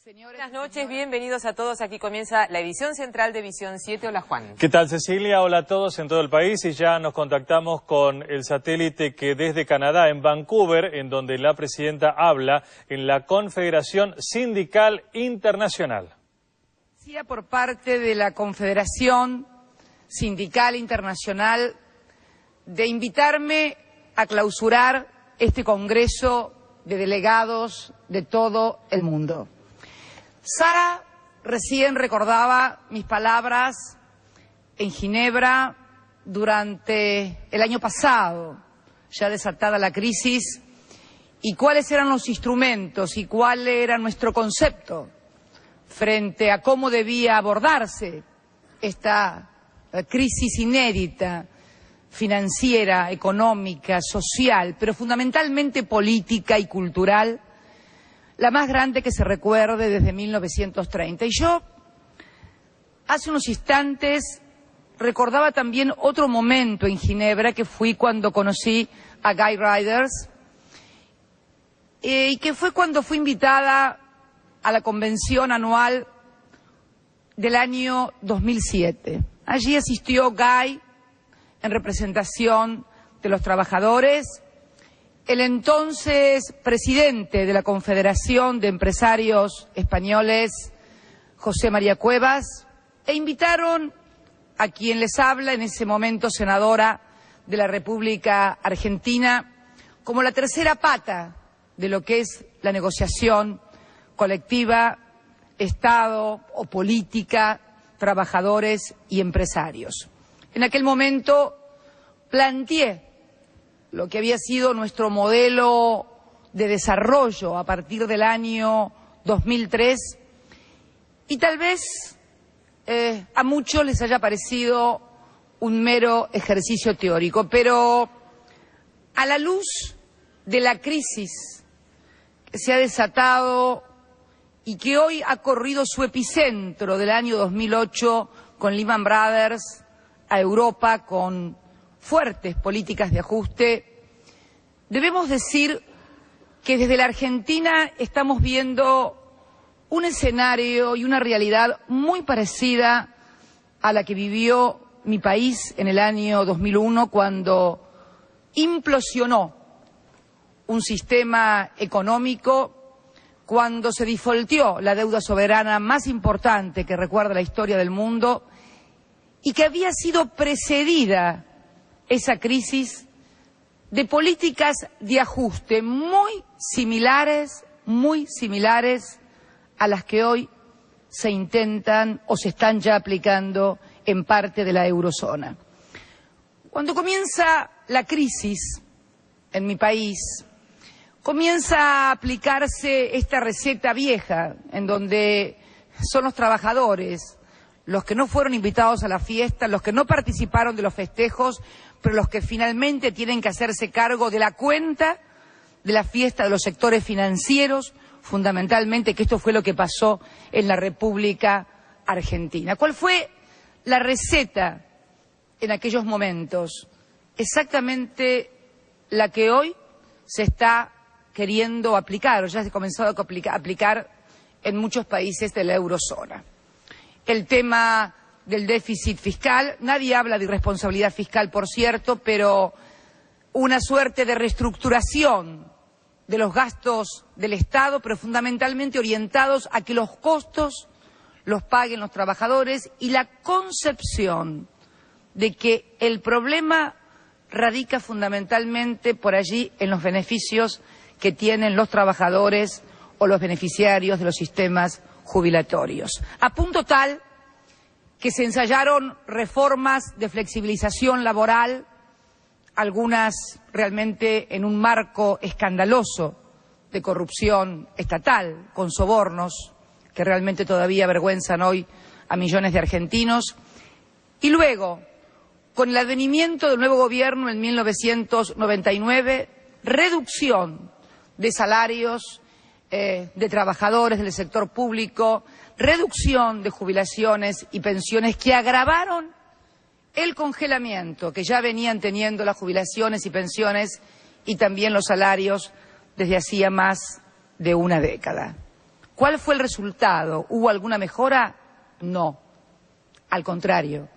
Buenas noches, bienvenidos a todos. Aquí comienza la edición central de Visión 7. Hola, Juan. ¿Qué tal, Cecilia? Hola a todos en todo el país y ya nos contactamos con el satélite que desde Canadá, en Vancouver, en donde la presidenta habla en la Confederación Sindical Internacional. Por parte de la Confederación Sindical Internacional de invitarme a clausurar este Congreso de Delegados de todo el mundo. Sara recién recordaba mis palabras en Ginebra durante el año pasado, ya desatada la crisis, y cuáles eran los instrumentos y cuál era nuestro concepto frente a cómo debía abordarse esta crisis inédita, financiera, económica, social, pero fundamentalmente política y cultural, la más grande que se recuerde desde 1930. Y yo, hace unos instantes, recordaba también otro momento en Ginebra, que fui cuando conocí a Guy Ryder, y que fue cuando fui invitada a la convención anual del año 2007. Allí asistió Guy en representación de los trabajadores, el entonces presidente de la Confederación de Empresarios Españoles, José María Cuevas, e invitaron a quien les habla, en ese momento senadora de la República Argentina, como la tercera pata de lo que es la negociación colectiva, Estado o política, trabajadores y empresarios. En aquel momento planteé lo que había sido nuestro modelo de desarrollo a partir del año 2003 y tal vez a muchos les haya parecido un mero ejercicio teórico, pero a la luz de la crisis que se ha desatado y que hoy ha corrido su epicentro del año 2008 con Lehman Brothers a Europa, con fuertes políticas de ajuste, debemos decir que desde la Argentina estamos viendo un escenario y una realidad muy parecida a la que vivió mi país en el año 2001, cuando implosionó un sistema económico, cuando se defaultó la deuda soberana más importante que recuerda la historia del mundo y que había sido precedida esa crisis de políticas de ajuste muy similares a las que hoy se intentan o se están ya aplicando en parte de la eurozona. Cuando comienza la crisis en mi país, comienza a aplicarse esta receta vieja, en donde son los trabajadores los que no fueron invitados a la fiesta, los que no participaron de los festejos, pero los que finalmente tienen que hacerse cargo de la cuenta de la fiesta de los sectores financieros, fundamentalmente, que esto fue lo que pasó en la República Argentina. ¿Cuál fue la receta en aquellos momentos? Exactamente la que hoy se está queriendo aplicar, o ya se ha comenzado a aplicar en muchos países de la eurozona. El tema del déficit fiscal, nadie habla de irresponsabilidad fiscal, por cierto, pero una suerte de reestructuración de los gastos del Estado, pero fundamentalmente orientados a que los costos los paguen los trabajadores, y la concepción de que el problema radica fundamentalmente por allí en los beneficios que tienen los trabajadores o los beneficiarios de los sistemas jubilatorios, a punto tal que se ensayaron reformas de flexibilización laboral, algunas realmente en un marco escandaloso de corrupción estatal, con sobornos que realmente todavía avergüenzan hoy a millones de argentinos, y luego, con el advenimiento del nuevo gobierno en 1999, reducción de salarios de trabajadores del sector público, reducción de jubilaciones y pensiones que agravaron el congelamiento que ya venían teniendo las jubilaciones y pensiones y también los salarios desde hacía más de una década. ¿Cuál fue el resultado? ¿Hubo alguna mejora? No. Al contrario,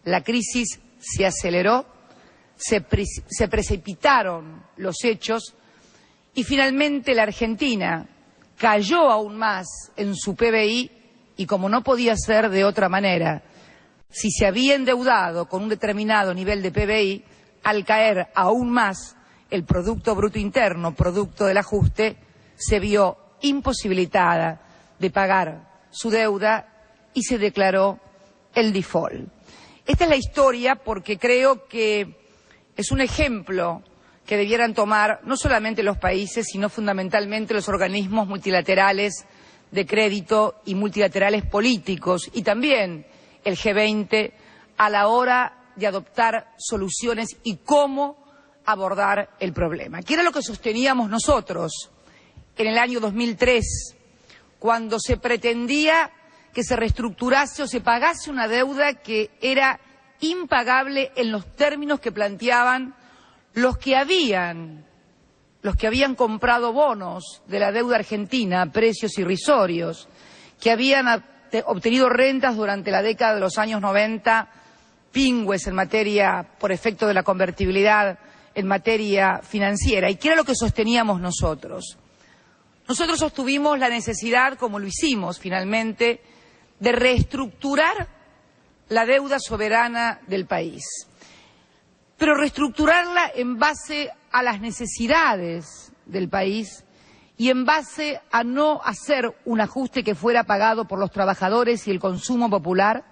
la crisis se aceleró, se precipitaron los hechos y finalmente la Argentina cayó aún más en su PBI y, como no podía ser de otra manera, si se había endeudado con un determinado nivel de PBI, al caer aún más el Producto Bruto Interno, producto del ajuste, se vio imposibilitada de pagar su deuda y se declaró el default. Esta es la historia porque creo que es un ejemplo que debieran tomar no solamente los países, sino fundamentalmente los organismos multilaterales de crédito y multilaterales políticos y también el G20 a la hora de adoptar soluciones y cómo abordar el problema. ¿Qué era lo que sosteníamos nosotros en el año 2003, cuando se pretendía que se reestructurase o se pagase una deuda que era impagable en los términos que planteaban los que habían comprado bonos de la deuda argentina a precios irrisorios, que habían obtenido rentas durante la década de los años 90, pingües en materia, por efecto de la convertibilidad, en materia financiera? ¿Y qué era lo que sosteníamos nosotros? Nosotros sostuvimos la necesidad, como lo hicimos finalmente, de reestructurar la deuda soberana del país, pero reestructurarla en base a las necesidades del país y en base a no hacer un ajuste que fuera pagado por los trabajadores y el consumo popular,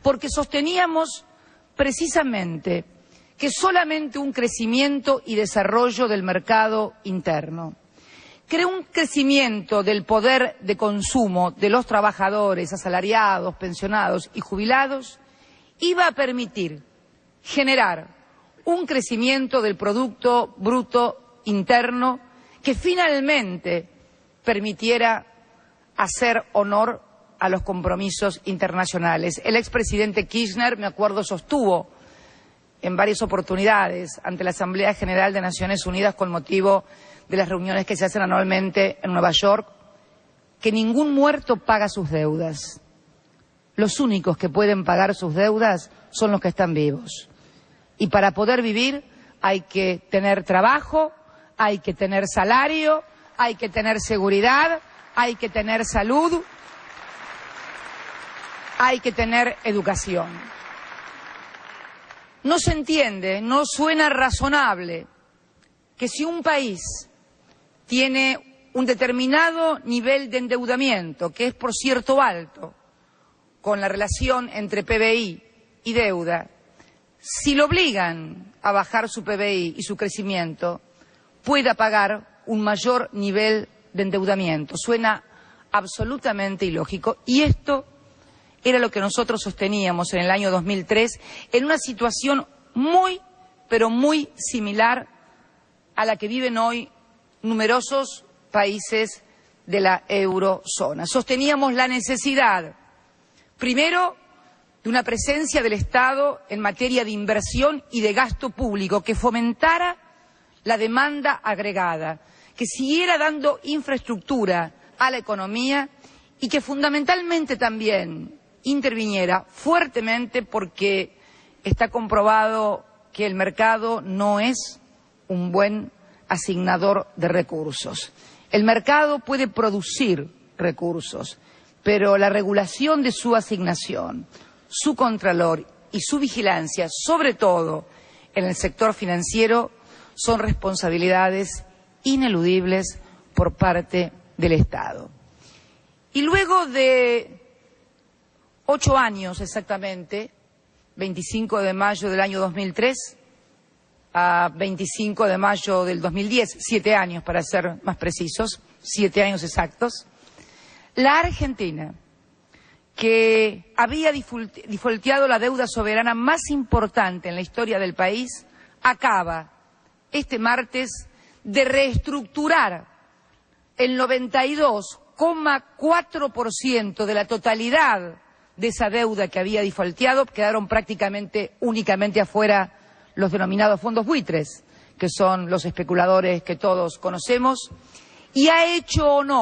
porque sosteníamos precisamente que solamente un crecimiento y desarrollo del mercado interno, que un crecimiento del poder de consumo de los trabajadores, asalariados, pensionados y jubilados, iba a permitir generar un crecimiento del Producto Bruto Interno que finalmente permitiera hacer honor a los compromisos internacionales. El expresidente Kirchner, me acuerdo, sostuvo en varias oportunidades ante la Asamblea General de Naciones Unidas con motivo de las reuniones que se hacen anualmente en Nueva York, que ningún muerto paga sus deudas. Los únicos que pueden pagar sus deudas son los que están vivos. Y para poder vivir hay que tener trabajo, hay que tener salario, hay que tener seguridad, hay que tener salud, hay que tener educación. No se entiende, no suena razonable que si un país tiene un determinado nivel de endeudamiento, que es por cierto alto, con la relación entre PBI y deuda, si lo obligan a bajar su PBI y su crecimiento, pueda pagar un mayor nivel de endeudamiento. Suena absolutamente ilógico y esto era lo que nosotros sosteníamos en el año 2003 en una situación muy, pero muy similar a la que viven hoy numerosos países de la eurozona. Sosteníamos la necesidad, primero, de una presencia del Estado en materia de inversión y de gasto público que fomentara la demanda agregada, que siguiera dando infraestructura a la economía y que fundamentalmente también interviniera fuertemente, porque está comprobado que el mercado no es un buen asignador de recursos. El mercado puede producir recursos, pero la regulación de su asignación, su contralor y su vigilancia, sobre todo en el sector financiero, son responsabilidades ineludibles por parte del Estado. Y luego de 8 años exactamente, 25 de mayo del año 2003 a 25 de mayo del 2010, 7 años para ser más precisos, 7 años exactos, la Argentina, que había defaulteado la deuda soberana más importante en la historia del país, acaba este martes de reestructurar el 92,4% de la totalidad de esa deuda que había defaulteado. Quedaron prácticamente únicamente afuera los denominados fondos buitres, que son los especuladores que todos conocemos, y ha hecho honor